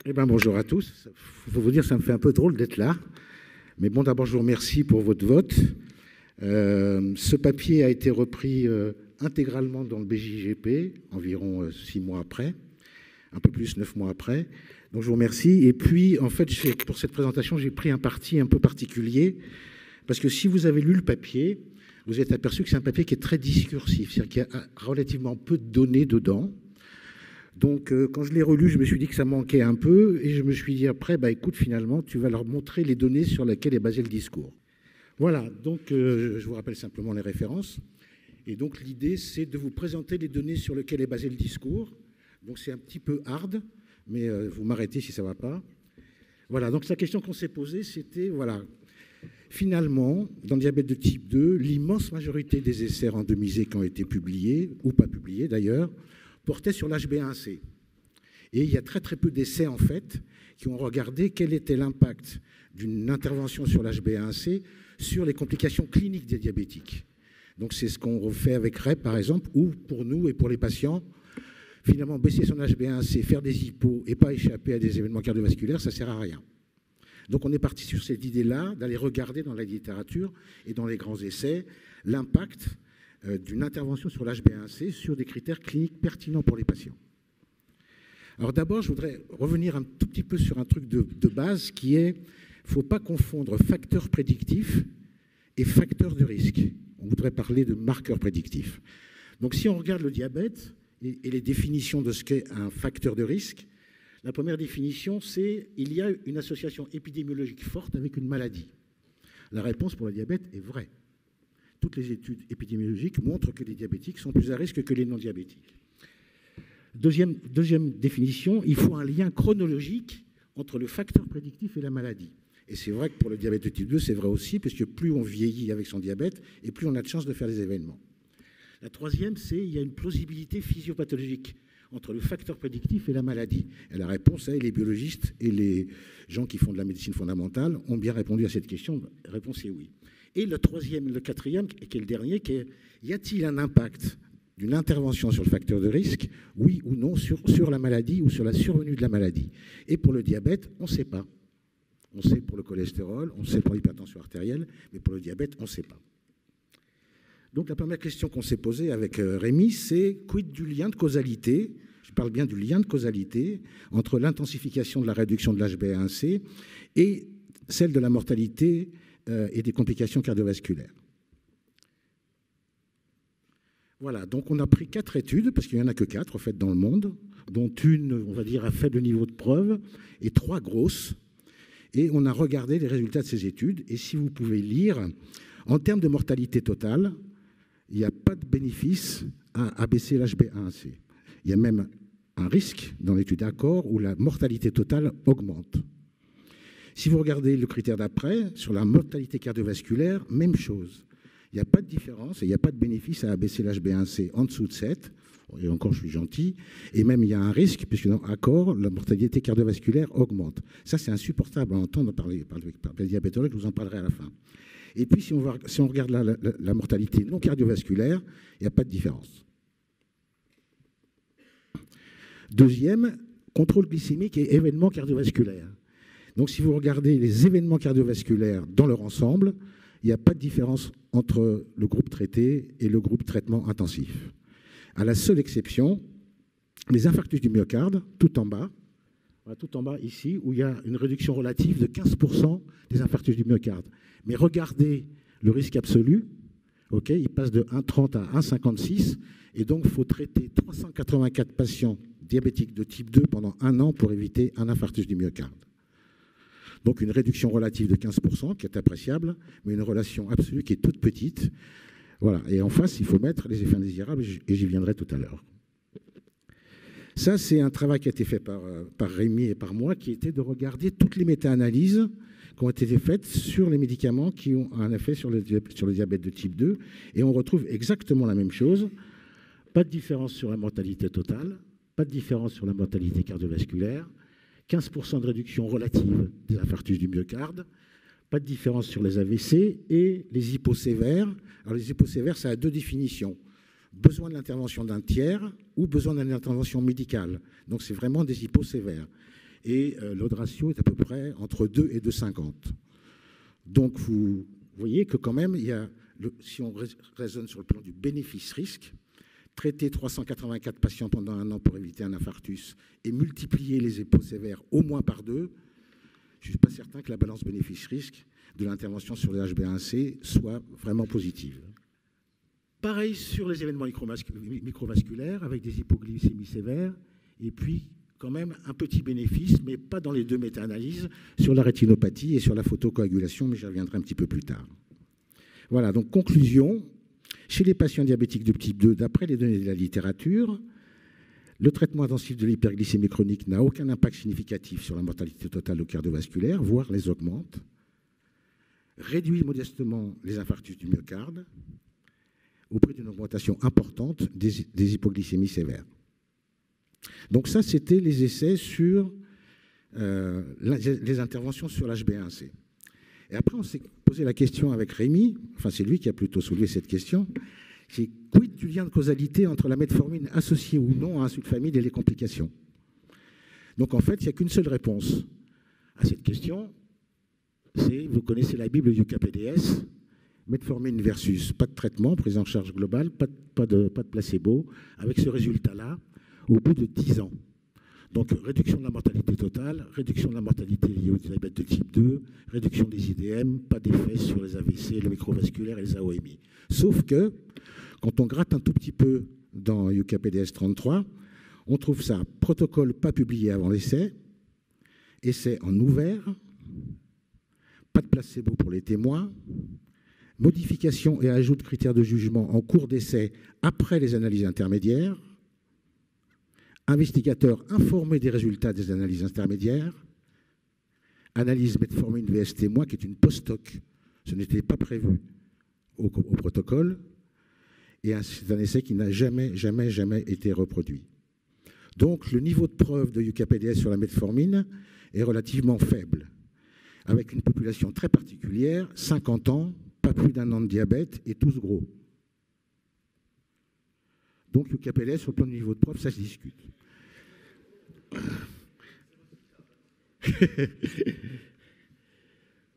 Eh bien, bonjour à tous. Il faut vous dire, ça me fait un peu drôle d'être là. Mais bon, d'abord, je vous remercie pour votre vote. Ce papier a été repris intégralement dans le BJGP, environ 6 mois après, un peu plus, 9 mois après. Donc, je vous remercie. Et puis, en fait, pour cette présentation, j'ai pris un parti un peu particulier, parce que si vous avez lu le papier, vous êtes aperçu que c'est un papier qui est très discursif, c'est-à-dire qu'il y a relativement peu de données dedans. Donc, quand je l'ai relu, je me suis dit que ça manquait un peu, et je me suis dit après, bah, écoute, finalement, tu vas leur montrer les données sur lesquelles est basé le discours. Voilà, donc je vous rappelle simplement les références. Et donc, l'idée, c'est de vous présenter les données sur lesquelles est basé le discours. Donc, c'est un petit peu hard, mais vous m'arrêtez si ça ne va pas. Voilà, donc la question qu'on s'est posée, c'était, voilà, finalement, dans le diabète de type 2, l'immense majorité des essais randomisés qui ont été publiés, ou pas publiés d'ailleurs, portait sur l'HbA1c. Et il y a très très peu d'essais en fait qui ont regardé quel était l'impact d'une intervention sur l'HbA1c sur les complications cliniques des diabétiques. Donc c'est ce qu'on fait avec REP par exemple, ou pour nous et pour les patients, finalement baisser son HbA1c, faire des hypos et pas échapper à des événements cardiovasculaires, ça ne sert à rien. Donc on est parti sur cette idée-là d'aller regarder dans la littérature et dans les grands essais l'impact d'une intervention sur l'HbA1c sur des critères cliniques pertinents pour les patients. Alors d'abord, je voudrais revenir un tout petit peu sur un truc de base qui est, il ne faut pas confondre facteur prédictif et facteur de risque. On voudrait parler de marqueur prédictif. Donc si on regarde le diabète et les définitions de ce qu'est un facteur de risque, la première définition, c'est il y a une association épidémiologique forte avec une maladie. La réponse pour le diabète est vraie. Toutes les études épidémiologiques montrent que les diabétiques sont plus à risque que les non-diabétiques. Deuxième définition, il faut un lien chronologique entre le facteur prédictif et la maladie. Et c'est vrai que pour le diabète de type 2, c'est vrai aussi, parce que plus on vieillit avec son diabète, et plus on a de chances de faire des événements. La troisième, c'est qu'il y a une plausibilité physiopathologique entre le facteur prédictif et la maladie. Et la réponse est, les biologistes et les gens qui font de la médecine fondamentale ont bien répondu à cette question. La réponse est oui. Et le quatrième, qui est le dernier, qui est, y a-t-il un impact d'une intervention sur le facteur de risque, oui ou non, sur la maladie ou sur la survenue de la maladie? Et pour le diabète, on ne sait pas. On sait pour le cholestérol, on sait pour l'hypertension artérielle, mais pour le diabète, on ne sait pas. Donc la première question qu'on s'est posée avec Rémi, c'est quid du lien de causalité, je parle bien du lien de causalité, entre l'intensification de la réduction de l'HbA1c et celle de la mortalité et des complications cardiovasculaires. Voilà, donc on a pris 4 études, parce qu'il n'y en a que 4 en fait dans le monde, dont une, on va dire, à faible niveau de preuve, et 3 grosses. Et on a regardé les résultats de ces études. Et si vous pouvez lire, en termes de mortalité totale, il n'y a pas de bénéfice à abaisser l'HbA1c. Il y a même un risque dans l'étude Accor où la mortalité totale augmente. Si vous regardez le critère d'après, sur la mortalité cardiovasculaire, même chose. Il n'y a pas de différence et il n'y a pas de bénéfice à abaisser l'HbA1c en dessous de 7. Et encore, je suis gentil. Et même, il y a un risque, puisque dans Accor, la mortalité cardiovasculaire augmente. Ça, c'est insupportable à entendre par les diabétologues, je vous en parlerai à la fin. Et puis, si on regarde la mortalité non cardiovasculaire, il n'y a pas de différence. Deuxième, contrôle glycémique et événements cardiovasculaires. Donc, si vous regardez les événements cardiovasculaires dans leur ensemble, il n'y a pas de différence entre le groupe traité et le groupe traitement intensif. À la seule exception, les infarctus du myocarde, tout en bas ici, où il y a une réduction relative de 15% des infarctus du myocarde. Mais regardez le risque absolu, il passe de 1,30 à 1,56, et donc il faut traiter 384 patients diabétiques de type 2 pendant 1 an pour éviter un infarctus du myocarde. Donc une réduction relative de 15%, qui est appréciable, mais une relation absolue qui est toute petite. Voilà. Et en face, il faut mettre les effets indésirables, et j'y viendrai tout à l'heure. Ça, c'est un travail qui a été fait par Rémi et par moi, qui était de regarder toutes les méta-analyses qui ont été faites sur les médicaments qui ont un effet sur le diabète de type 2. Et on retrouve exactement la même chose. Pas de différence sur la mortalité totale, pas de différence sur la mortalité cardiovasculaire, 15% de réduction relative des infarctus du myocarde, pas de différence sur les AVC et les hyposévères. Alors les hyposévères, ça a 2 définitions. Besoin de l'intervention d'un tiers ou besoin d'une intervention médicale. Donc c'est vraiment des hyposévères. et l'odd ratio est à peu près entre 2 et 2,50. Donc vous voyez que quand même, si on raisonne sur le plan du bénéfice-risque, traiter 384 patients pendant 1 an pour éviter un infarctus et multiplier les épaules sévères au moins par 2, je ne suis pas certain que la balance bénéfice-risque de l'intervention sur les HbA1c soit vraiment positive. Pareil sur les événements microvasculaires avec des hypoglycémies sévères et puis quand même un petit bénéfice, mais pas dans les 2 méta-analyses, sur la rétinopathie et sur la photocoagulation, mais j'y reviendrai un petit peu plus tard. Voilà, donc conclusion. Chez les patients diabétiques de type 2, d'après les données de la littérature, le traitement intensif de l'hyperglycémie chronique n'a aucun impact significatif sur la mortalité totale cardiovasculaire, voire les augmente, réduit modestement les infarctus du myocarde, au prix d'une augmentation importante des hypoglycémies sévères. Donc ça, c'était les essais sur les interventions sur l'HbA1c. Et après, on s'est posé la question avec Rémi, enfin c'est lui qui a plutôt soulevé cette question, c'est quid du lien de causalité entre la metformine associée ou non à un sulfamide et les complications. Donc en fait, il n'y a qu'une seule réponse à cette question, c'est, vous connaissez la Bible du KPDS, metformine versus pas de traitement, prise en charge globale, pas de placebo, avec ce résultat-là, au bout de 10 ans. Donc, réduction de la mortalité totale, réduction de la mortalité liée au diabète de type 2, réduction des IDM, pas d'effet sur les AVC, le microvasculaire et les AOMI. Sauf que, quand on gratte un tout petit peu dans UKPDS 33, on trouve ça, protocole pas publié avant l'essai, essai en ouvert, pas de placebo pour les témoins, modification et ajout de critères de jugement en cours d'essai après les analyses intermédiaires, investigateur informé des résultats des analyses intermédiaires, analyse metformine vs témoin, qui est une post-hoc, ce n'était pas prévu au protocole, et c'est un essai qui n'a jamais été reproduit. Donc le niveau de preuve de UKPDS sur la metformine est relativement faible, avec une population très particulière, 50 ans, pas plus d'1 an de diabète et tous gros. Donc UKPDS sur le plan du niveau de preuve, ça se discute.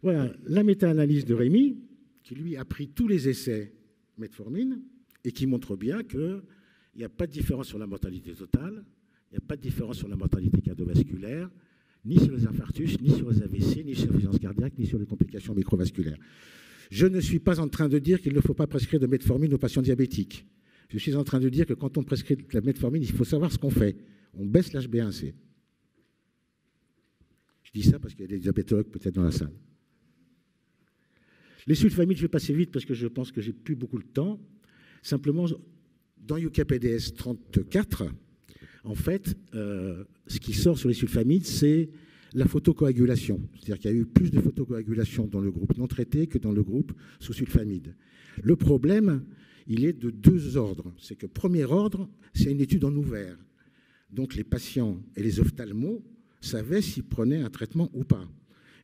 Voilà la méta-analyse de Rémi, qui lui a pris tous les essais metformine et qui montre bien qu'il n'y a pas de différence sur la mortalité totale, il n'y a pas de différence sur la mortalité cardiovasculaire, ni sur les infarctus, ni sur les AVC, ni sur l'insuffisance cardiaque, ni sur les complications microvasculaires. Je ne suis pas en train de dire qu'il ne faut pas prescrire de metformine aux patients diabétiques. Je suis en train de dire que quand on prescrit de la metformine, il faut savoir ce qu'on fait. On baisse l'HbA1c. Je dis ça parce qu'il y a des diabétologues peut-être dans la salle. Les sulfamides, je vais passer vite parce que je pense que j'ai plus beaucoup de temps. Simplement, dans UKPDS 34, en fait, ce qui sort sur les sulfamides, c'est la photocoagulation. C'est-à-dire qu'il y a eu plus de photocoagulation dans le groupe non traité que dans le groupe sous sulfamide. Le problème, il est de 2 ordres. C'est que premier ordre, c'est une étude en ouvert. Donc les patients et les ophtalmos savaient s'ils prenaient un traitement ou pas.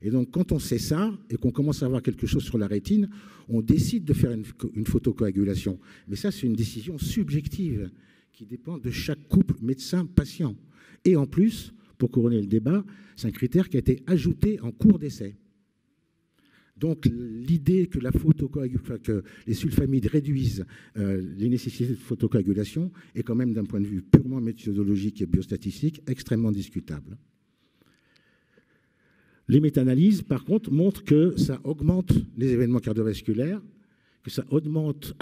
Et donc quand on sait ça et qu'on commence à avoir quelque chose sur la rétine, on décide de faire une photocoagulation. Mais ça, c'est une décision subjective qui dépend de chaque couple médecin-patient. Et en plus, pour couronner le débat, c'est un critère qui a été ajouté en cours d'essai. Donc l'idée que que les sulfamides réduisent les nécessités de photocoagulation est quand même d'un point de vue purement méthodologique et biostatistique extrêmement discutable. Les méta-analyses, par contre, montrent que ça augmente les événements cardiovasculaires, que ça augmente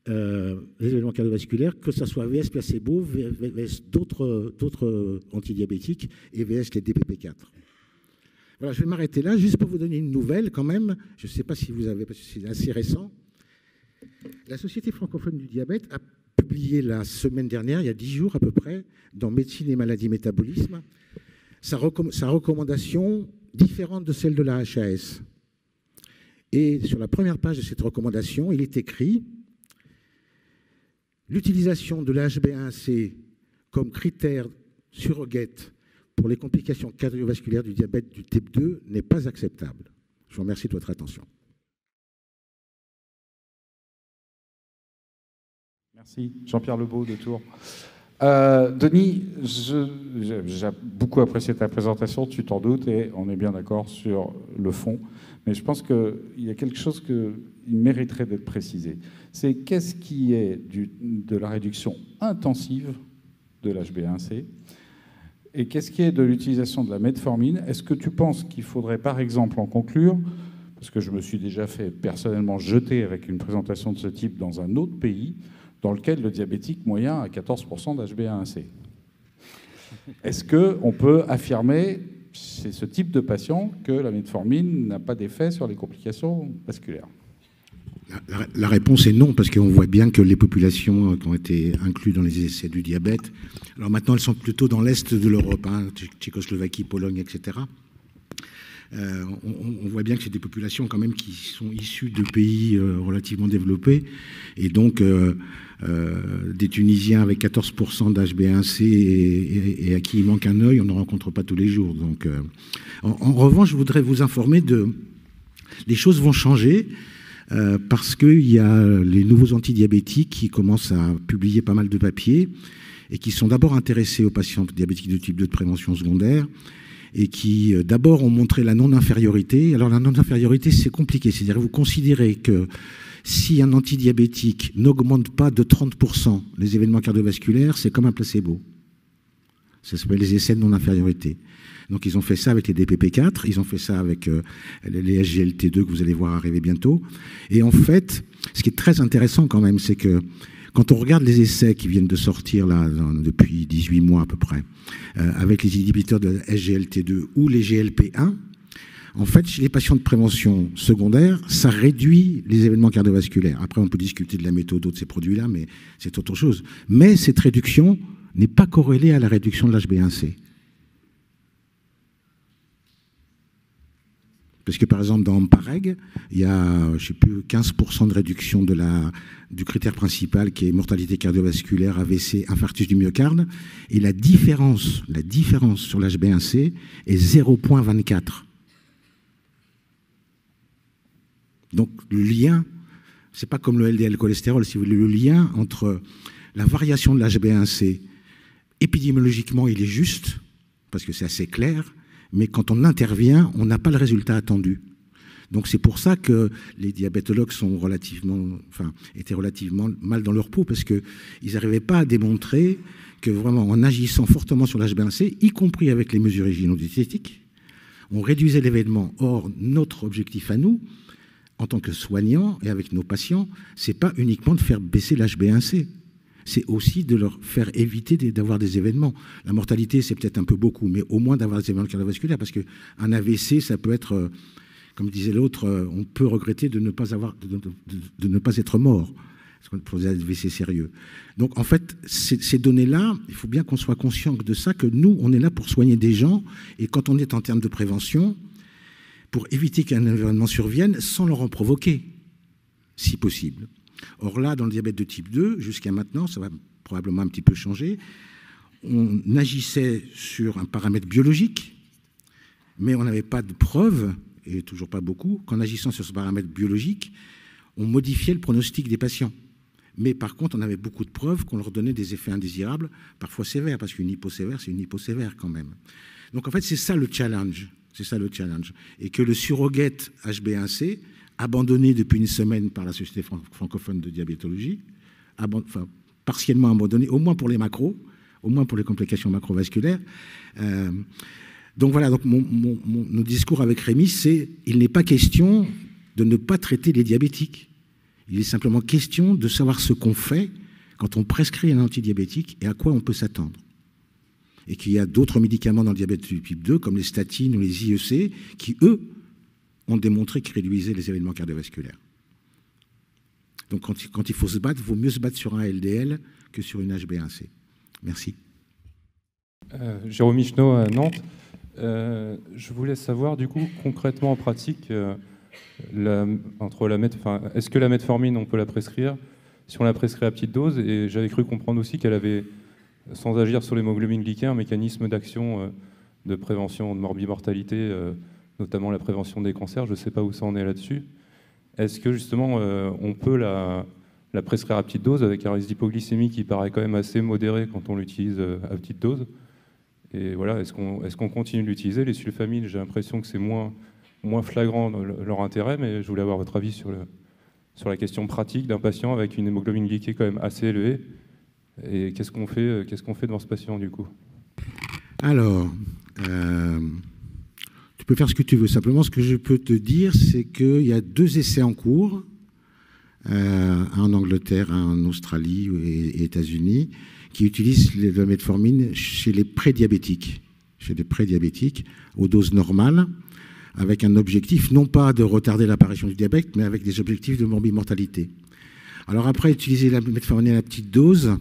les événements cardiovasculaires, que ce soit VS placebo, VS d'autres antidiabétiques et VS les DPP4. Voilà, je vais m'arrêter là, juste pour vous donner une nouvelle quand même. Je ne sais pas si vous avez, parce que c'est assez récent. La Société francophone du diabète a publié la semaine dernière, il y a 10 jours à peu près, dans Médecine et maladies métabolisme, sa recommandation différente de celle de la HAS. Et sur la première page de cette recommandation, il est écrit « L'utilisation de la HbA1c comme critère surrogate pour les complications cardiovasculaires du diabète du type 2 n'est pas acceptable. » Je vous remercie de votre attention. Merci. Jean-Pierre Lebeau de Tours. Denis, j'ai beaucoup apprécié ta présentation, tu t'en doutes, et on est bien d'accord sur le fond. Mais je pense qu'il y a quelque chose qui mériterait d'être précisé. C'est qu'est-ce qui est de la réduction intensive de l'HbA1c et qu'est-ce qui est de l'utilisation de la metformine. Est-ce que tu penses qu'il faudrait, par exemple, en conclure, parce que je me suis déjà fait personnellement jeter avec une présentation de ce type dans un autre pays, dans lequel le diabétique moyen a 14% d'HbA1c. Est-ce qu'on peut affirmer, chez ce type de patient, que la metformine n'a pas d'effet sur les complications vasculaires? La réponse est non, parce qu'on voit bien que les populations qui ont été incluses dans les essais du diabète, alors maintenant elles sont plutôt dans l'Est de l'Europe, hein, Tchécoslovaquie, Pologne, etc. On voit bien que c'est des populations quand même qui sont issues de pays relativement développés, et donc des Tunisiens avec 14% d'HbA1c et à qui il manque un œil, on ne rencontre pas tous les jours. Donc, en revanche, je voudrais vous informer les choses vont changer. Parce qu'il y a les nouveaux antidiabétiques qui commencent à publier pas mal de papiers et qui sont d'abord intéressés aux patients diabétiques de type 2 de prévention secondaire et qui d'abord ont montré la non-infériorité. Alors la non-infériorité, c'est compliqué, c'est-à-dire vous considérez que si un antidiabétique n'augmente pas de 30% les événements cardiovasculaires, c'est comme un placebo. Ça s'appelle les essais de non-infériorité. Donc ils ont fait ça avec les DPP4, ils ont fait ça avec les SGLT2 que vous allez voir arriver bientôt. Et en fait, ce qui est très intéressant quand même, c'est que quand on regarde les essais qui viennent de sortir là depuis 18 mois à peu près, avec les inhibiteurs de la SGLT2 ou les GLP1, en fait, chez les patients de prévention secondaire, ça réduit les événements cardiovasculaires. Après, on peut discuter de la méthode de ces produits-là, mais c'est autre chose. Mais cette réduction n'est pas corrélée à la réduction de l'HbA1c. Parce que, par exemple, dans Ampareg, il y a, je ne sais plus, 15% de réduction du critère principal qui est mortalité cardiovasculaire, AVC, infarctus du myocarde. Et la différence sur l'HbA1c est 0,24. Donc, le lien, ce n'est pas comme le LDL cholestérol, si vous voulez, le lien entre la variation de l'HbA1c, épidémiologiquement, il est juste, parce que c'est assez clair, mais quand on intervient, on n'a pas le résultat attendu. Donc c'est pour ça que les diabétologues étaient relativement mal dans leur peau, parce qu'ils n'arrivaient pas à démontrer que vraiment en agissant fortement sur l'HbA1c, y compris avec les mesures hygiéno-diététiques, on réduisait l'événement. Or, notre objectif à nous, en tant que soignants et avec nos patients, ce n'est pas uniquement de faire baisser l'HbA1c. C'est aussi de leur faire éviter d'avoir des événements. La mortalité, c'est peut-être un peu beaucoup, mais au moins d'avoir des événements cardiovasculaires, parce qu'un AVC, ça peut être, comme disait l'autre, on peut regretter de ne pas être mort pour des AVC sérieux. Donc, en fait, ces données-là, il faut bien qu'on soit conscient de ça, que nous, on est là pour soigner des gens, et quand on est en termes de prévention, pour éviter qu'un événement survienne sans leur en provoquer, si possible. Or là, dans le diabète de type 2, jusqu'à maintenant, ça va probablement un petit peu changer, on agissait sur un paramètre biologique, mais on n'avait pas de preuves, et toujours pas beaucoup, qu'en agissant sur ce paramètre biologique, on modifiait le pronostic des patients. Mais par contre, on avait beaucoup de preuves qu'on leur donnait des effets indésirables, parfois sévères, parce qu'une hyposévère, c'est une hyposévère quand même. Donc en fait, c'est ça le challenge. C'est ça le challenge. Et que le surrogate HbA1c, abandonné depuis une semaine par la Société francophone de diabétologie, partiellement abandonné, au moins pour les macros, au moins pour les complications macrovasculaires. Donc voilà, donc nos discours avec Rémi, c'est il n'est pas question de ne pas traiter les diabétiques. Il est simplement question de savoir ce qu'on fait quand on prescrit un antidiabétique et à quoi on peut s'attendre. Et qu'il y a d'autres médicaments dans le diabète de type 2, comme les statines ou les IEC, qui, eux, ont démontré qu'ils réduisaient les événements cardiovasculaires. Donc quand il faut se battre, il vaut mieux se battre sur un LDL que sur une HbA1c. Merci. Jérôme Michneau à Nantes. Je voulais savoir, du coup, concrètement en pratique, est-ce que la metformine, on peut la prescrire si on la prescrit à petite dose? Et j'avais cru comprendre aussi qu'elle avait, sans agir sur l'hémoglobine glyquée, un mécanisme d'action de prévention de morbimortalité, notamment la prévention des cancers. Je ne sais pas où ça en est là-dessus. Est-ce que justement on peut la la prescrire à petite dose avec un risque d'hypoglycémie qui paraît quand même assez modéré quand on l'utilise à petite dose. Et voilà, est-ce qu'on continue de l'utiliser? Les sulfamides, j'ai l'impression que c'est moins flagrant leur intérêt, mais je voulais avoir votre avis sur la question pratique d'un patient avec une hémoglobine glyquée quand même assez élevée. Et qu'est-ce qu'on fait devant ce patient du coup? Alors, tu peux faire ce que tu veux. Simplement, ce que je peux te dire, c'est qu'il y a 2 essais en cours, un en Angleterre, un en Australie et États-Unis, qui utilisent la metformine chez les prédiabétiques, aux doses normales, avec un objectif non pas de retarder l'apparition du diabète, mais avec des objectifs de morbimortalité. Alors après, utiliser la metformine à la petite dose,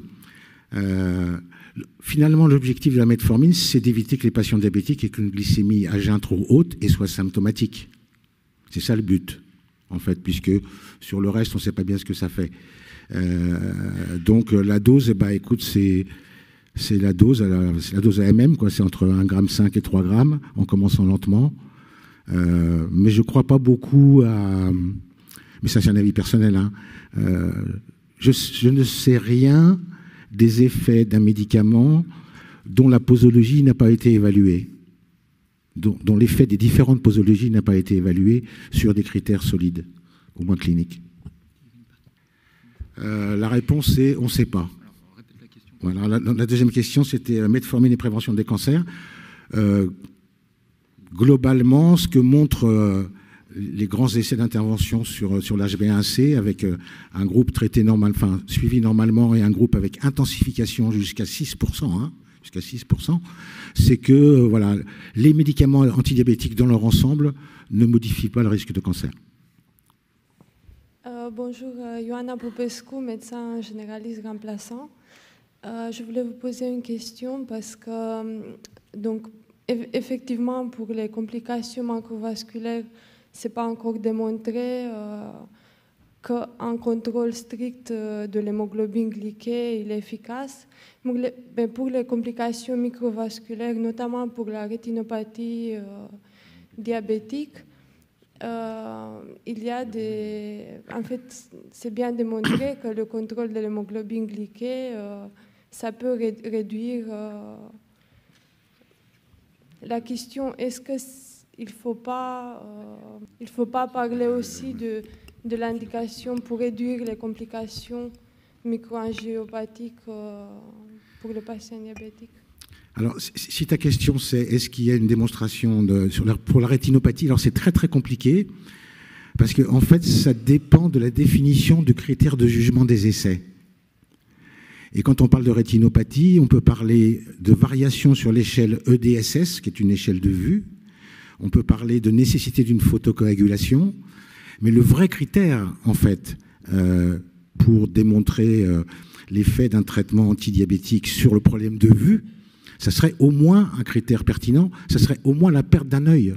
finalement, l'objectif de la metformine, c'est d'éviter que les patients diabétiques aient une glycémie à jeun trop haute et soient symptomatiques. C'est ça le but, en fait, puisque sur le reste, on ne sait pas bien ce que ça fait. Donc la dose, écoute, c'est la dose AMM, quoi. C'est entre 1,5 g et 3 g, en commençant lentement. Mais je ne crois pas beaucoup à... Mais ça, c'est un avis personnel. Hein. Je ne sais rien des effets d'un médicament dont la posologie n'a pas été évaluée, dont l'effet des différentes posologies n'a pas été évalué sur des critères solides, au moins cliniques. La réponse est on ne sait pas. Voilà, la deuxième question, c'était metformine et prévention des cancers. Globalement, ce que montrent les grands essais d'intervention sur l'HbA1c, avec un groupe traité suivi normalement et un groupe avec intensification jusqu'à 6%, jusqu'à 6%, c'est que voilà, les médicaments antidiabétiques dans leur ensemble ne modifient pas le risque de cancer. Bonjour, Ioana Popescu, médecin généraliste remplaçant. Je voulais vous poser une question parce que, donc, effectivement, pour les complications macrovasculaires, ce n'est pas encore démontré qu'un contrôle strict de l'hémoglobine glyquée il est efficace. Mais pour les complications microvasculaires, notamment pour la rétinopathie diabétique, il y a des... En fait, c'est bien démontré que le contrôle de l'hémoglobine glyquée, ça peut réduire... La question, est-ce qu'il ne faut pas parler aussi de l'indication pour réduire les complications microangiopathiques pour les patients diabétiques? Alors, si ta question c'est est-ce qu'il y a une démonstration pour la rétinopathie, alors c'est très très compliqué parce que en fait ça dépend de la définition du critère de jugement des essais. Et quand on parle de rétinopathie, on peut parler de variation sur l'échelle EDSS, qui est une échelle de vue. On peut parler de nécessité d'une photocoagulation. Mais le vrai critère, en fait, pour démontrer l'effet d'un traitement antidiabétique sur le problème de vue, ça serait au moins un critère pertinent, ça serait au moins la perte d'un œil.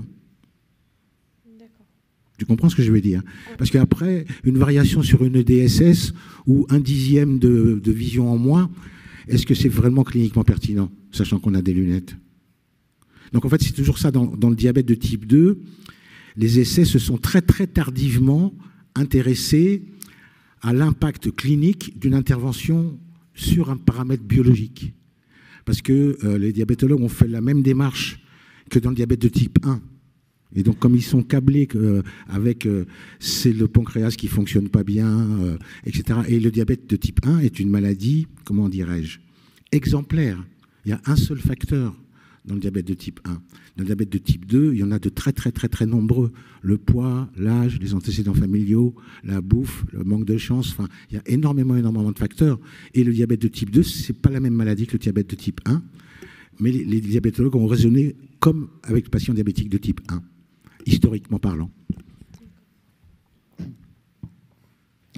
Tu comprends ce que je veux dire? Parce qu'après, une variation sur une EDSS ou 1/10 de vision en moins, est-ce que c'est vraiment cliniquement pertinent, sachant qu'on a des lunettes? Donc en fait, c'est toujours ça. Dans le diabète de type 2, les essais se sont très très tardivement intéressés à l'impact clinique d'une intervention sur un paramètre biologique. Parce que les diabétologues ont fait la même démarche que dans le diabète de type 1. Et donc, comme ils sont câblés avec c'est le pancréas qui ne fonctionne pas bien, etc. Et le diabète de type 1 est une maladie, comment dirais-je, exemplaire. Il y a un seul facteur dans le diabète de type 1. Dans le diabète de type 2, il y en a de très, très, très, très nombreux. Le poids, l'âge, les antécédents familiaux, la bouffe, le manque de chance. Enfin, il y a énormément de facteurs. Et le diabète de type 2, ce n'est pas la même maladie que le diabète de type 1. Mais les diabétologues ont raisonné comme avec le patient diabétique de type 1. Historiquement parlant.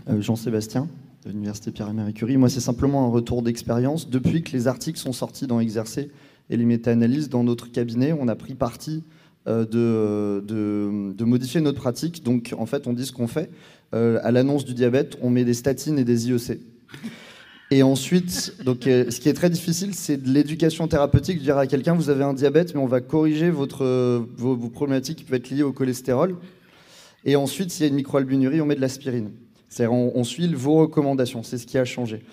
Jean-Sébastien, de l'Université Pierre et Curie. Moi, c'est simplement un retour d'expérience. Depuis que les articles sont sortis dans Exercer et les méta-analyses dans notre cabinet, on a pris parti de modifier notre pratique. Donc, en fait, on dit ce qu'on fait. À l'annonce du diabète, on met des statines et des IEC. Et ensuite, donc, ce qui est très difficile, c'est de l'éducation thérapeutique, dire à quelqu'un, vous avez un diabète, mais on va corriger vos problématiques qui peuvent être liées au cholestérol. Et ensuite, s'il y a une microalbuminurie, on met de l'aspirine. C'est-à-dire on suit vos recommandations, c'est ce qui a changé.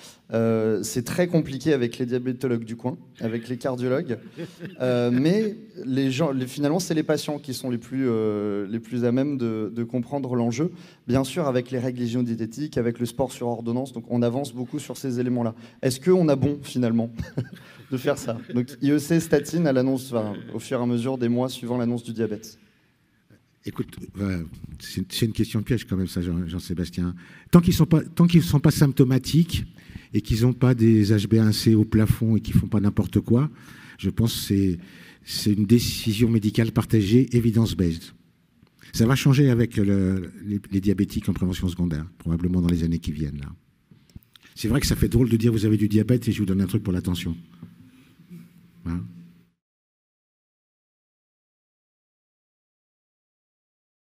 C'est très compliqué avec les diabétologues du coin, avec les cardiologues, mais finalement c'est les patients qui sont les plus à même de comprendre l'enjeu. Bien sûr avec les règles hygiéno-diététiques, avec le sport sur ordonnance, donc on avance beaucoup sur ces éléments-là. Est-ce qu'on a bon finalement de faire ça? Donc IEC, statine à l'annonce, au fur et à mesure des mois suivant l'annonce du diabète. Écoute, c'est une question piège quand même, ça, Jean-Sébastien. Tant qu'ils ne sont pas symptomatiques et qu'ils n'ont pas des HbA1c au plafond et qu'ils ne font pas n'importe quoi, je pense que c'est une décision médicale partagée, evidence-based. Ça va changer avec les diabétiques en prévention secondaire, probablement dans les années qui viennent. Là. C'est vrai que ça fait drôle de dire vous avez du diabète et je vous donne un truc pour la tension. Hein ?